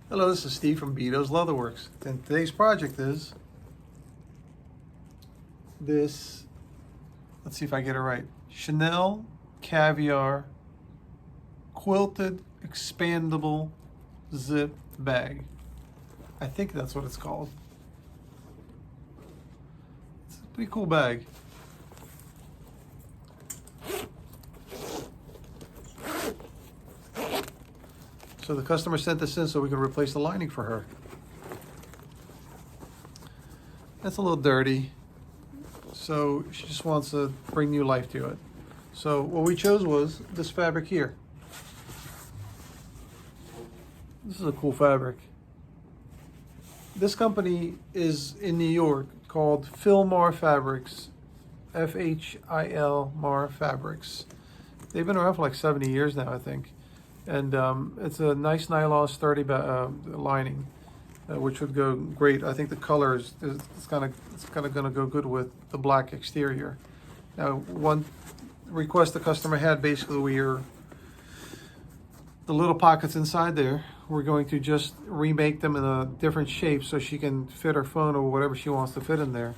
Hello, this is Steve from Beaute's Leatherworks, and today's project is this, let's see if I get it right, Chanel Caviar Quilted Expandable Zip Bag. I think that's what it's called. It's a pretty cool bag. So the customer sent this in so we could replace the lining for her. That's a little dirty, so she just wants to bring new life to it. So what we chose was this fabric here. This is a cool fabric. This company is in New York called Filmar Fabrics, F-H-I-L-Mar Fabrics. They've been around for like 70 years now, I think. And it's a nice nylon sturdy lining, which would go great. I think the color is kind of going to go good with the black exterior. Now, one request the customer had basically were the little pockets inside there. We're going to just remake them in a different shape so she can fit her phone or whatever she wants to fit in there.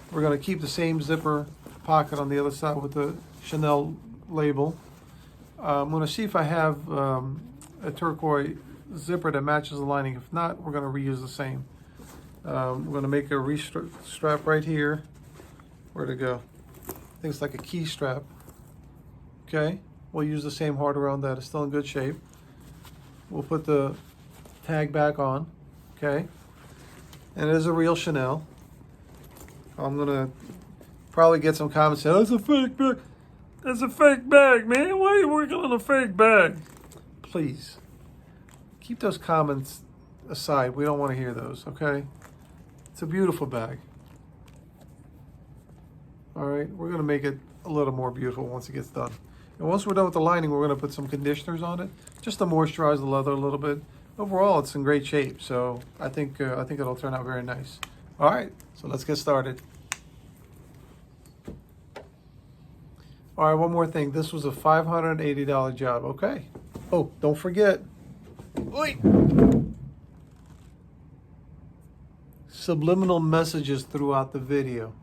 We're going to keep the same zipper pocket on the other side with the Chanel label. I'm going to see if I have a turquoise zipper that matches the lining. If not, we're going to reuse the same. We're going to make a strap right here. Where'd it go? I think it's like a key strap. Okay, we'll use the same hardware on that. It's still in good shape. We'll put the tag back on. Okay, and it is a real Chanel. I'm going to probably get some comments saying, oh, it's a fake bag. It's a fake bag, man. Why are you working on a fake bag? Please, keep those comments aside. We don't want to hear those, okay? It's a beautiful bag. All right, we're going to make it a little more beautiful once it gets done. And once we're done with the lining, we're going to put some conditioners on it, just to moisturize the leather a little bit. Overall, it's in great shape, so I think it'll turn out very nice. All right, so let's get started. All right, one more thing. This was a $580 job, okay? Oh, don't forget. Oi! Subliminal messages throughout the video.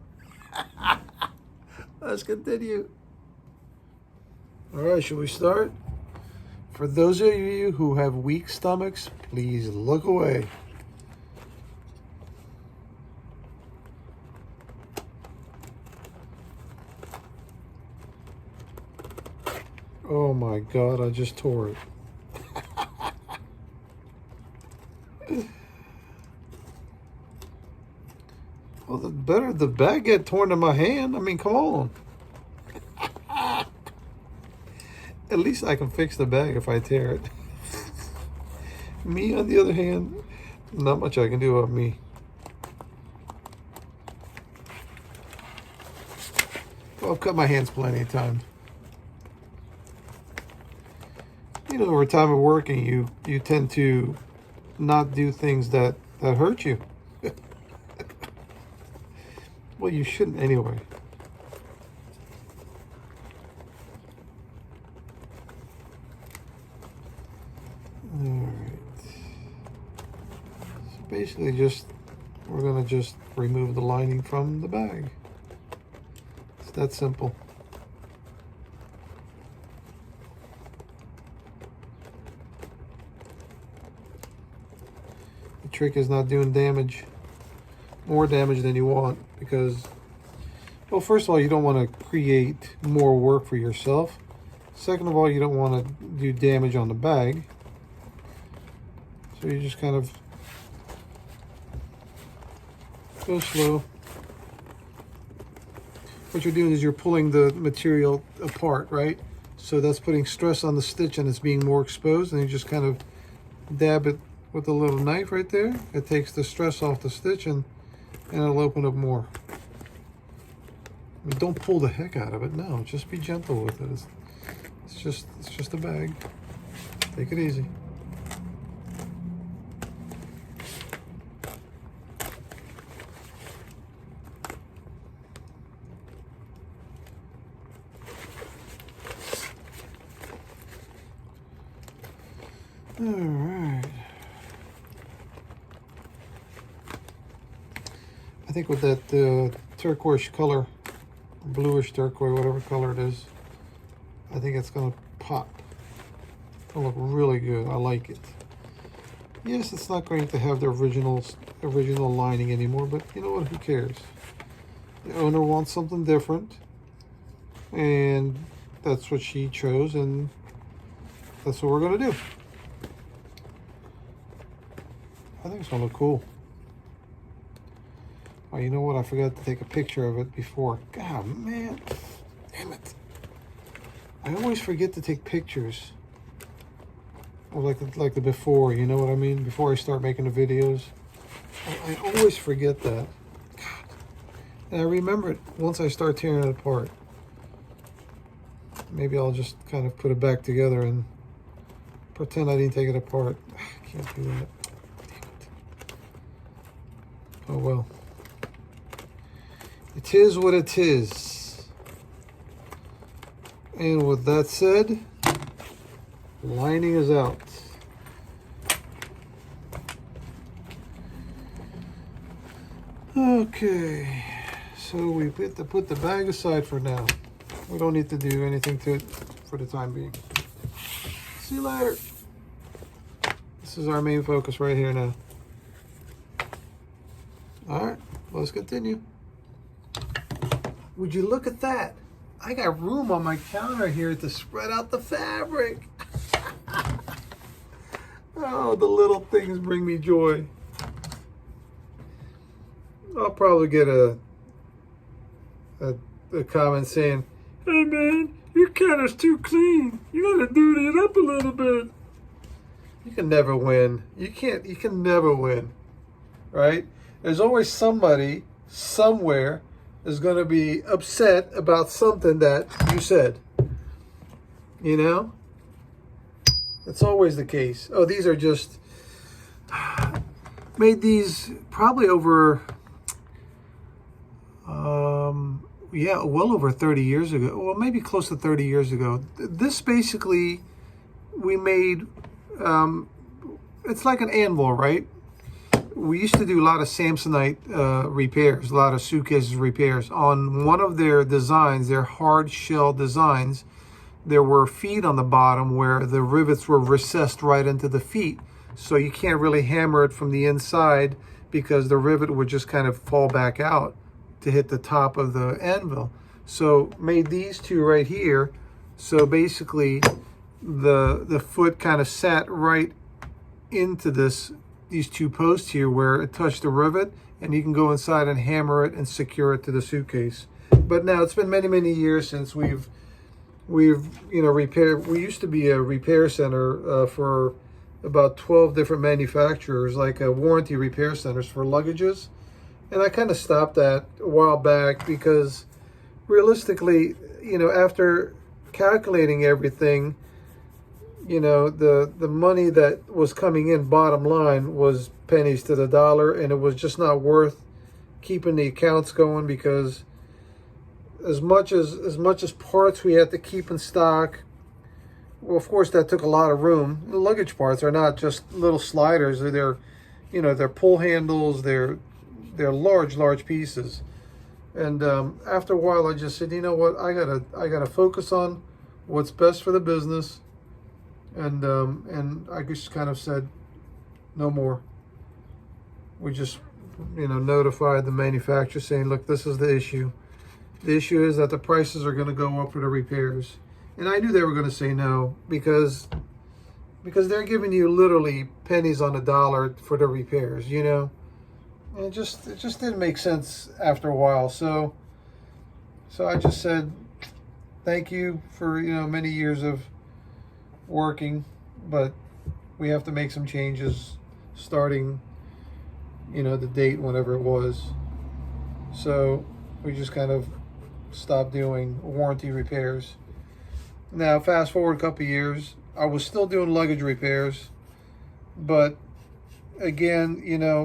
Let's continue. All right, should we start? For those of you who have weak stomachs, please look away. Oh my God, I just tore it. Well, better the bag get torn in my hand. I mean, come on. At least I can fix the bag if I tear it. Me, on the other hand, not much I can do about me. Well, I've cut my hands plenty of times. You know, over time of working, you tend to not do things that hurt you. Well, you shouldn't anyway. All right. So basically, we're gonna just remove the lining from the bag. It's that simple. Trick is not doing more damage than you want, because, well, first of all, you don't want to create more work for yourself. Second of all, you don't want to do damage on the bag. So you just kind of go slow. What you're doing is you're pulling the material apart, right? So that's putting stress on the stitch and it's being more exposed, and you just kind of dab it with a little knife right there. It takes the stress off the stitch and it'll open up more. I mean, don't pull the heck out of it. No, just be gentle with it. It's just a bag. Take it easy. All right. I think with that turquoise color, bluish turquoise, whatever color it is, I think it's gonna pop. It'll look really good. I like it. Yes, it's not going to have the original lining anymore, but you know what? Who cares? The owner wants something different, and that's what she chose, and that's what we're gonna do. I think it's gonna look cool. Oh, you know what? I forgot to take a picture of it before. God, man. Damn it. I always forget to take pictures of like the before, you know what I mean? Before I start making the videos. I always forget that. God. And I remember it once I start tearing it apart. Maybe I'll just kind of put it back together and pretend I didn't take it apart. I can't do that. Damn it. Oh well. It is what it is. And with that said, lining is out. Okay, so we put the bag aside for now. We don't need to do anything to it for the time being. See you later. This is our main focus right here now. All right, let's continue. Would you look at that? I got room on my counter here to spread out the fabric. Oh, the little things bring me joy. I'll probably get a comment saying, "Hey man, your counter's too clean. You gotta dirty it up a little bit." You can never win. You can never win, right? There's always somebody somewhere is going to be upset about something that you said. You know? It's always the case. Oh, these are just... Made these probably over... yeah, well over 30 years ago. Well, maybe close to 30 years ago. This basically, we made... it's like an anvil, right? We used to do a lot of Samsonite repairs, a lot of suitcases repairs. On one of their designs, their hard shell designs, there were feet on the bottom where the rivets were recessed right into the feet. So you can't really hammer it from the inside because the rivet would just kind of fall back out to hit the top of the anvil. So made these two right here. So basically the foot kind of sat right into these two posts here where it touched the rivet, and you can go inside and hammer it and secure it to the suitcase. But now it's been many years since we've repaired. We used to be a repair center for about 12 different manufacturers, like warranty repair centers for luggages, and I kind of stopped that a while back because realistically, after calculating everything, the money that was coming in, bottom line, was pennies to the dollar, and it was just not worth keeping the accounts going because as much as parts we had to keep in stock, well, of course that took a lot of room. The luggage parts are not just little sliders; they're pull handles, they're large pieces. And after a while, I just said, you know what, I gotta focus on what's best for the business. And I just kind of said, no more. We just, notified the manufacturer saying, look, this is the issue. The issue is that the prices are going to go up for the repairs. And I knew they were going to say no because they're giving you literally pennies on the dollar for the repairs, And it just didn't make sense after a while. So I just said, thank you for, many years of working, but we have to make some changes starting the date whenever it was. So we just kind of stopped doing warranty repairs. Now fast forward a couple years, I was still doing luggage repairs, but again,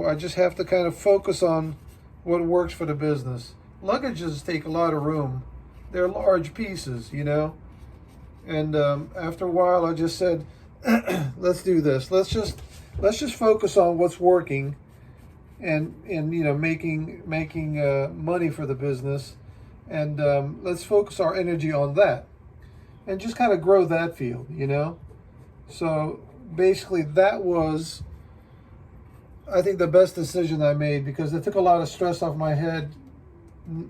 I just have to kind of focus on what works for the business. Luggages take a lot of room. They're large pieces, And after a while, I just said, let's do this. Let's just focus on what's working and you know, making money for the business. And let's focus our energy on that and just kind of grow that field, you know. So basically that was, I think, the best decision I made, because it took a lot of stress off my head,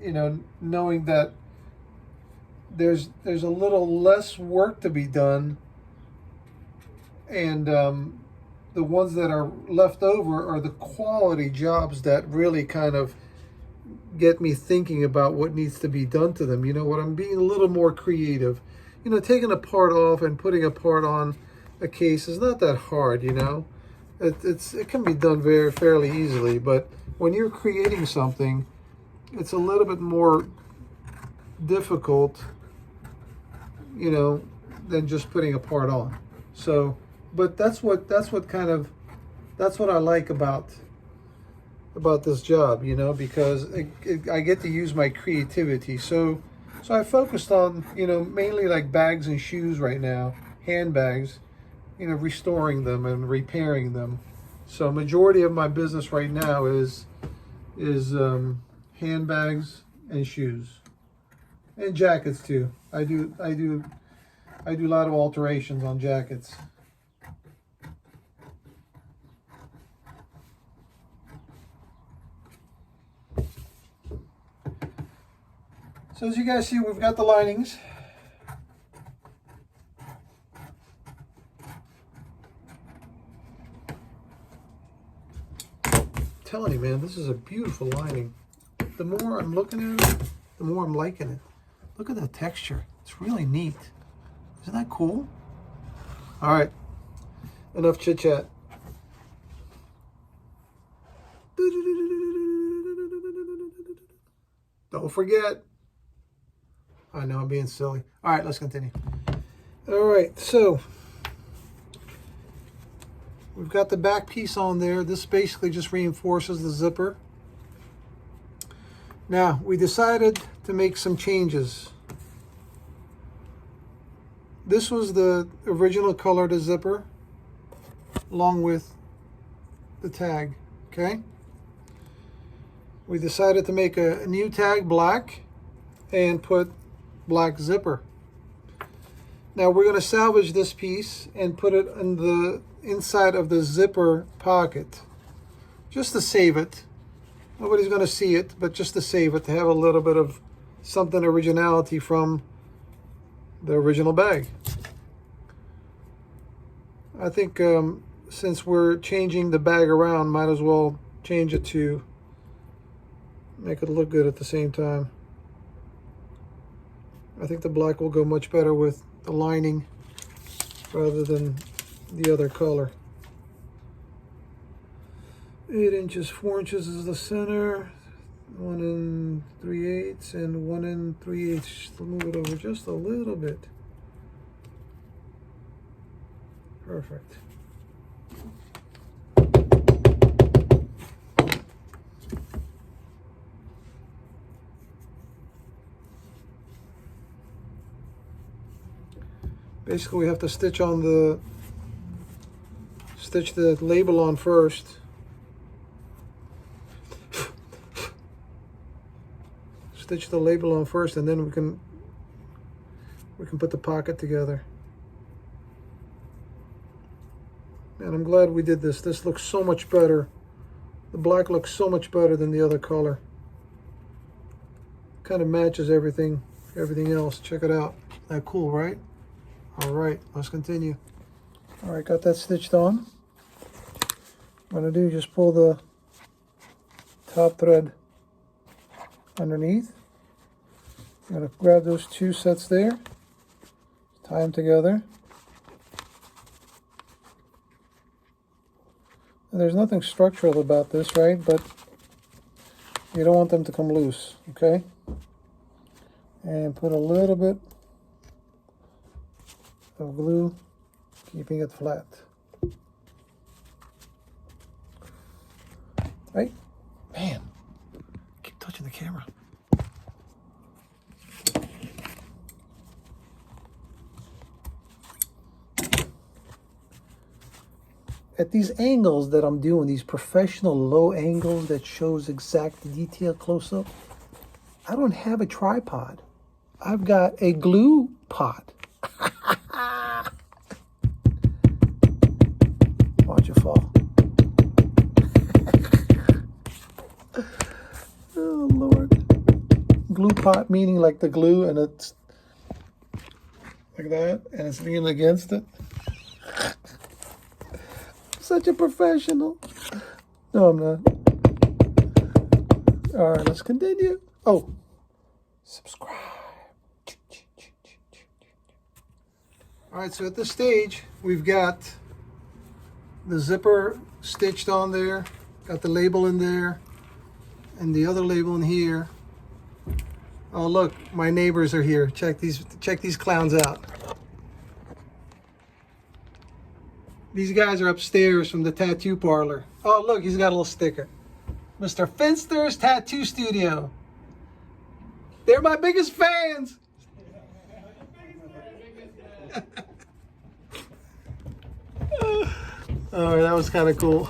you know, knowing that there's a little less work to be done, and the ones that are left over are the quality jobs that really kind of get me thinking about what needs to be done to them. You know what, I'm being a little more creative. You know, taking a part off and putting a part on a case is not that hard, you know. It can be done fairly easily, but when you're creating something, it's a little bit more difficult, you know, than just putting a part on. So, but that's what I like about this job, you know, because I get to use my creativity. So I focused on, you know, mainly like bags and shoes right now, handbags, you know, restoring them and repairing them. So majority of my business right now is handbags and shoes, and jackets too. I do a lot of alterations on jackets. So as you guys see, we've got the linings. I'm telling you, man, this is a beautiful lining. The more I'm looking at it, the more I'm liking it. Look at that texture. It's really neat. Isn't that cool? All right, enough chit chat. Don't forget. I know I'm being silly. All right, let's continue. All right, so we've got the back piece on there. This basically just reinforces the zipper. Now, we decided to make some changes. This was the original color of the zipper, along with the tag, okay? We decided to make a new tag, black, and put black zipper. Now we're going to salvage this piece and put it in the inside of the zipper pocket, just to save it. Nobody's going to see it, but just to save it, to have a little bit of something originality from the original bag. I think since we're changing the bag around, might as well change it to make it look good at the same time. I think the black will go much better with the lining rather than the other color. 8 inches, 4 inches is the center. 1 3/8 and 1 3/8. Move it over just a little bit. Perfect. Basically, we have to stitch the label on first. Stitch the label on first, and then we can put the pocket together. And I'm glad we did this. This looks so much better. The black looks so much better than the other color. Kind of matches everything else. Check it out. That cool, right? All right, let's continue. All right, got that stitched on. What I'm gonna do is just pull the top thread underneath. I'm gonna grab those 2 sets there, tie them together. And there's nothing structural about this, right? But you don't want them to come loose, okay? And put a little bit of glue, keeping it flat. Right? Man, keep touching the camera. at these angles that I'm doing, these professional low angles that shows exact detail close up, I don't have a tripod. I've got a glue pot. Watch it fall. Oh, Lord. Glue pot meaning like the glue, and it's like that, and it's leaning against it. Such a professional. No, I'm not. All right, let's continue. Oh, subscribe. All right, so at this stage, we've got the zipper stitched on there, got the label in there, and the other label in here. Oh, look, my neighbors are here. Check these clowns out. These guys are upstairs from the tattoo parlor. Oh, look, he's got a little sticker. Mr. Finster's Tattoo Studio. They're my biggest fans. Oh, that was kind of cool.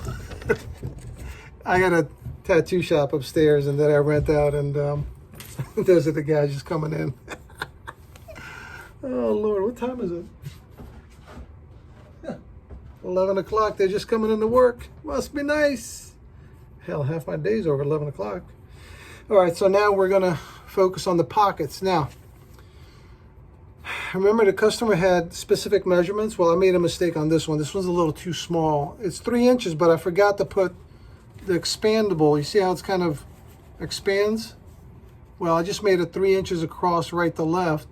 I got a tattoo shop upstairs, and then I rent out, and those are the guys just coming in. Oh, Lord, what time is it? 11 o'clock, they're just coming into work. Must be nice. Hell, half my day's over 11 o'clock. All right, so now we're gonna focus on the pockets. Now, remember the customer had specific measurements? Well, I made a mistake on this one. This one's a little too small. It's 3 inches, but I forgot to put the expandable. You see how it's kind of expands? Well, I just made it 3 inches across right to left,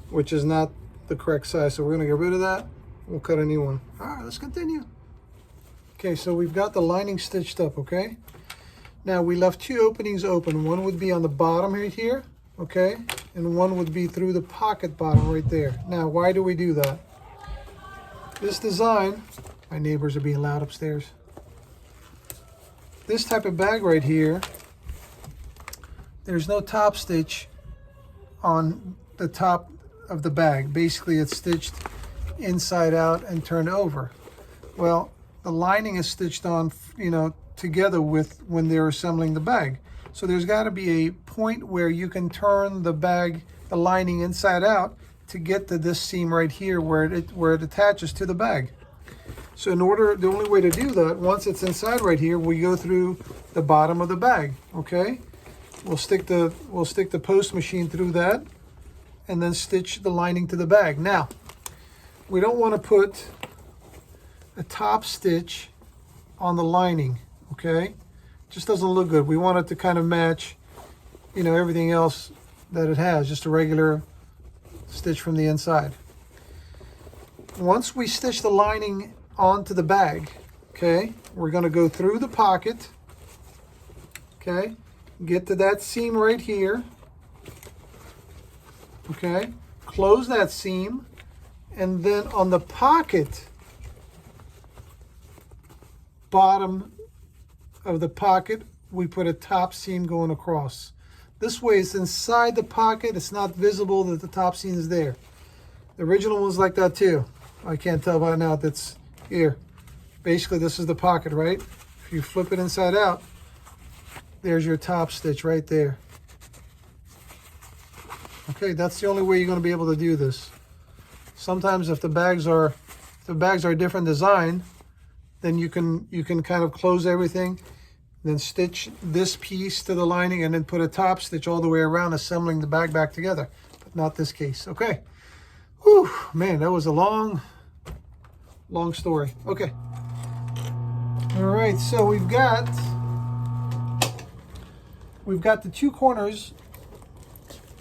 which is not the correct size. So we're gonna get rid of that. We'll cut a new one. All right, let's continue. Okay, so we've got the lining stitched up, okay? Now we left 2 openings open. One would be on the bottom right here, okay? And one would be through the pocket bottom right there. Now, why do we do that? This design, my neighbors are being loud upstairs. This type of bag right here, there's no top stitch on the top of the bag. Basically, it's stitched inside out and turned over. Well, the lining is stitched on, you know, together with when they're assembling the bag. So there's got to be a point where you can turn the bag, the lining inside out to get to this seam right here where it attaches to the bag. So the only way to do that, once it's inside right here, we go through the bottom of the bag, okay? We'll stick the post machine through that and then stitch the lining to the bag. Now, we don't want to put a top stitch on the lining, okay? Just doesn't look good. We want it to kind of match, you know, everything else that it has, just a regular stitch from the inside. Once we stitch the lining onto the bag, okay, we're going to go through the pocket, okay, get to that seam right here, okay, close that seam, and then on the pocket, bottom of the pocket, we put a top seam going across. This way it's inside the pocket, it's not visible that the top seam is there. The original one's like that too. I can't tell by now that's here. Basically, this is the pocket, right? If you flip it inside out, there's your top stitch right there. Okay, that's the only way you're going to be able to do this. Sometimes if the bags are a different design, then you can kind of close everything, then stitch this piece to the lining and then put a top stitch all the way around, assembling the bag back together. But not this case. Okay. Whew, man, that was a long story. Okay. All right, so we've got the 2 corners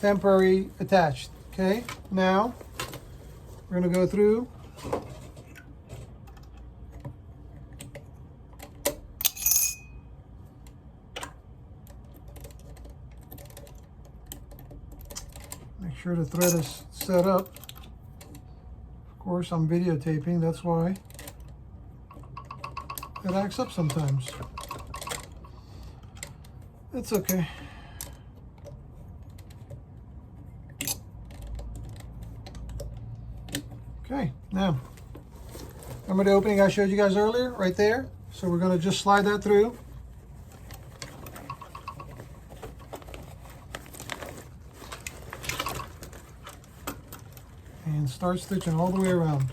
temporary attached. Okay. Now we're going to go through make sure the thread is set up. Of course, I'm videotaping, that's why it acts up sometimes. It's okay. Okay, now Remember the opening I showed you guys earlier, right there? So we're gonna just slide that through. And start stitching all the way around.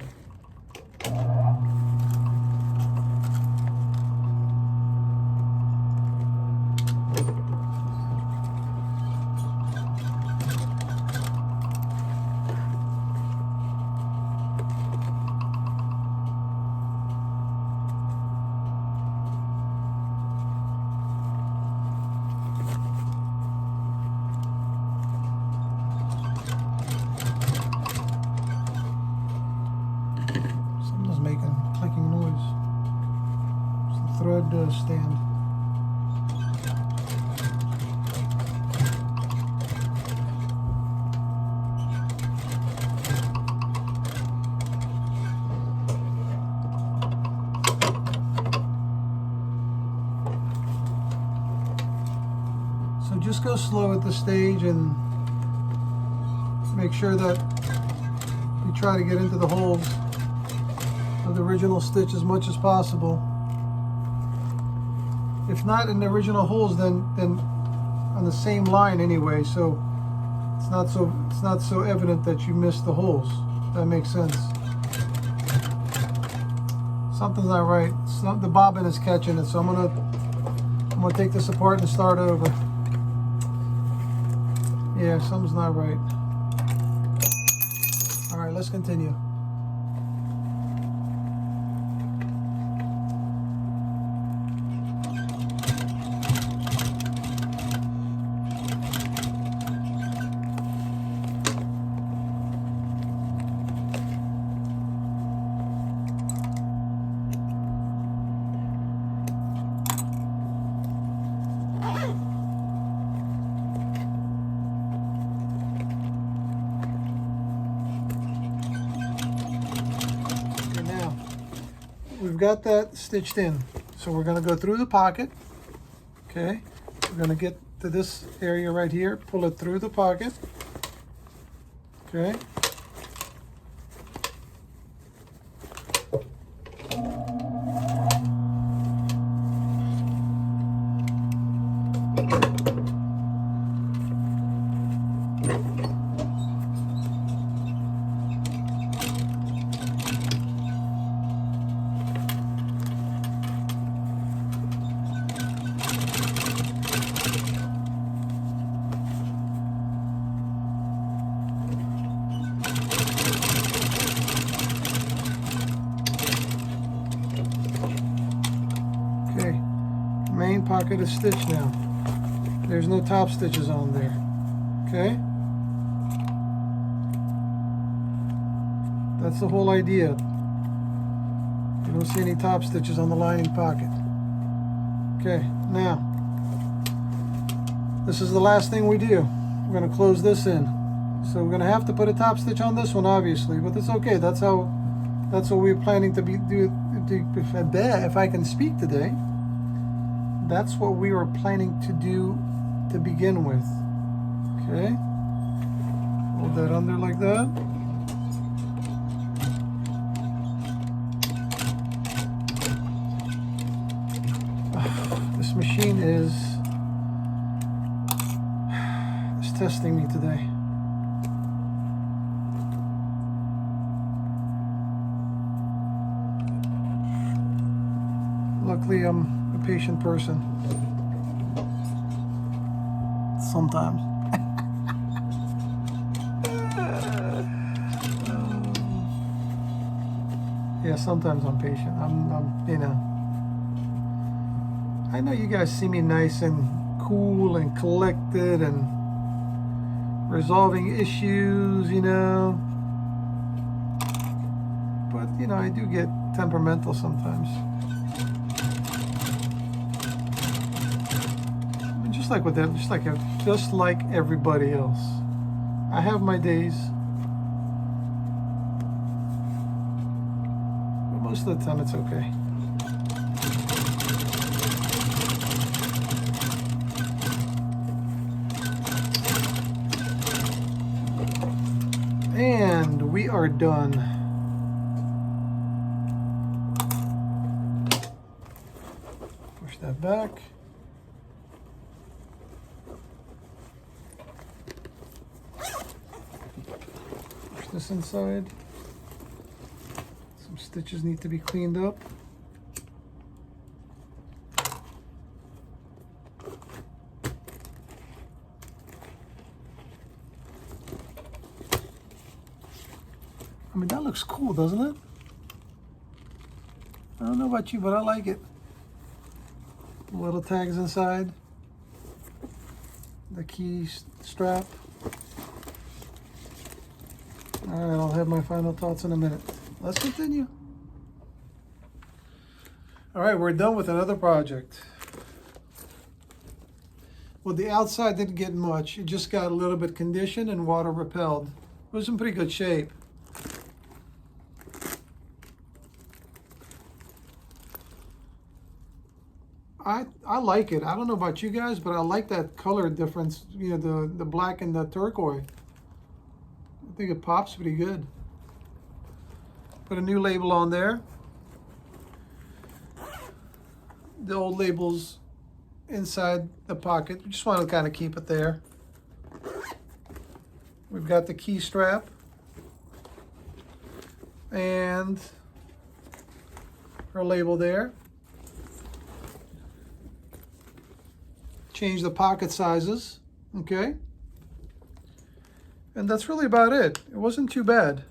Stand. So just go slow at this stage and make sure that you try to get into the holes of the original stitch as much as possible. If not in the original holes, then on the same line anyway, so it's not so evident that you missed the holes. That makes sense. Something's not right. The bobbin is catching it, so I'm gonna take this apart and start over. Yeah, something's not right. All right, let's continue. We've got that stitched in, so we're going to go through the pocket. Okay, we're going to get to this area right here, pull it through the pocket. Okay, pocket is stitched now. There's no top stitches on there. Okay? That's the whole idea. You don't see any top stitches on the lining pocket. Okay, now this is the last thing we do. We're going to close this in. So we're going to have to put a top stitch on this one, obviously, but it's okay. That's what we're planning to do. If I can speak today. That's what we were planning to do to begin with. Okay, hold that under like that. This machine is testing me today. Luckily, I'm a patient person. Sometimes. Yeah, sometimes I'm patient. I'm, you know. I know you guys see me nice and cool and collected and resolving issues, you know. But, you know, I do get temperamental sometimes. Just like with them, just like everybody else. I have my days, but most of the time it's okay. And we are done. Push that back. Push this inside. Some stitches need to be cleaned up. I mean, that looks cool, doesn't it? I don't know about you, but I like it. Little tags inside. The key strap. All right, I'll have my final thoughts in a minute. Let's continue. All right, we're done with another project. Well, the outside didn't get much. It just got a little bit conditioned and water repelled. It was in pretty good shape. I like it. I don't know about you guys, but I like that color difference, you know, the black and the turquoise. I think it pops pretty good. Put a new label on there. The old label's inside the pocket. We just want to kind of keep it there. We've got the key strap. And her label there. Change the pocket sizes, okay? And that's really about it. It wasn't too bad.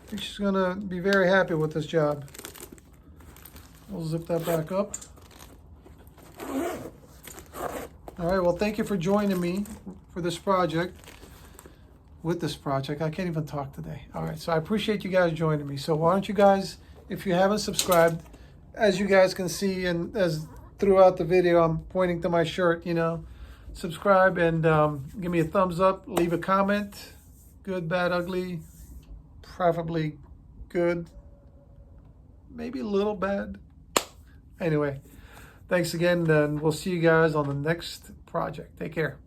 I think she's gonna be very happy with this job. We'll zip that back up. All right, well, thank you for joining me for this project. With this project, I can't even talk today. All right, so I appreciate you guys joining me. So why don't you guys, if you haven't subscribed, as you guys can see, and as throughout the video, I'm pointing to my shirt, you know, subscribe and give me a thumbs up, leave a comment, good, bad, ugly, preferably good, maybe a little bad. Anyway, thanks again, and we'll see you guys on the next project. Take care.